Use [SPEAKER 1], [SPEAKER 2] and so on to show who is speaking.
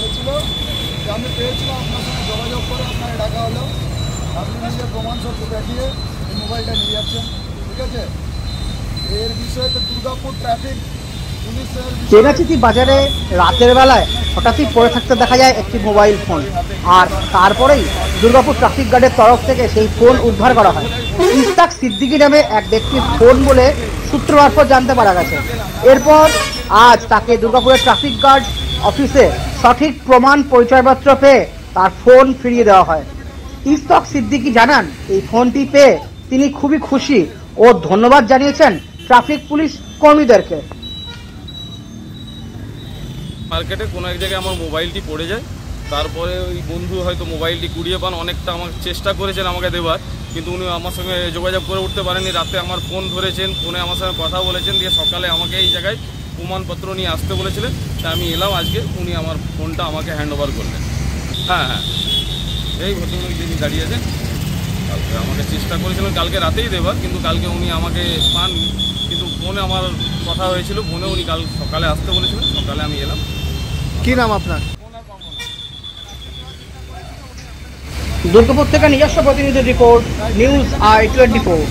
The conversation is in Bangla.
[SPEAKER 1] হয়েছিল যে আমি পেয়েছিলাম আপনার সঙ্গে যোগাযোগ করে আপনাকে ডাকা হলো, আপনি নিজের প্রমাণপত্র দেখিয়ে এই মোবাইলটা নিয়ে যাচ্ছেন, ঠিক আছে। এর বিষয়ে তো দুর্গাপুর ট্রাফিক পুলিশের
[SPEAKER 2] চেনাচিতি বাজারে রাতের বেলায় হঠাৎই পড়ে থাকতে দেখা যায় একটি মোবাইল ফোন, আর তারপরেই দুর্গাপুর ট্রাফিক গার্ডের তরফ থেকে সেই ফোন উদ্ধার করা হয়। ইস্তাক সিদ্দিকী নামে এক ব্যক্তির ফোন বলে সূত্র মারফত জানতে পারা গেছে। এরপর আজ তাকে দুর্গাপুরের ট্রাফিক গার্ড অফিসে সঠিক প্রমাণ পরিচয়পত্র পেয়ে তার ফোন ফিরিয়ে দেওয়া হয়। ইস্তাক সিদ্দিকী জানান এই ফোনটি পেয়ে তিনি খুবই খুশি ও ধন্যবাদ জানিয়েছেন ট্রাফিক পুলিশ কর্মীদেরকে।
[SPEAKER 3] মার্কেটে কোনো এক জায়গায় আমার মোবাইলটি পড়ে যায়, তারপরে ওই বন্ধু হয়তো মোবাইলটি কুড়িয়ে পান, অনেকটা আমাকে চেষ্টা করেছেন আমাকে দেওয়ার, কিন্তু উনি আমার সঙ্গে যোগাযোগ করে উঠতে পারেননি। রাতে আমার ফোন ধরেছেন, ফোনে আমার সঙ্গে কথা বলেছেন, দিয়ে সকালে আমাকে এই জায়গায় প্রমাণপত্র নিয়ে আসতে বলেছিলেন। তা আমি এলাম আজকে, উনি আমার ফোনটা আমাকে হ্যান্ড ওভার করলেন। হ্যাঁ হ্যাঁ, এই ভদ্রলোক যিনি দাঁড়িয়ে আছেন, কালকে আমাকে চেষ্টা করেছিলেন কালকে রাতেই দেওয়ার, কিন্তু কালকে উনি আমাকে পাননি, কিন্তু ফোনে আমার কথা হয়েছিল, ফোনে উনি কাল সকালে আসতে বলেছিলেন, সকালে আমি এলাম।
[SPEAKER 4] কি নাম আপনার?
[SPEAKER 2] দুর্গাপুর থেকে নিজস্ব প্রতিনিধির রিপোর্ট, নিউজ i24।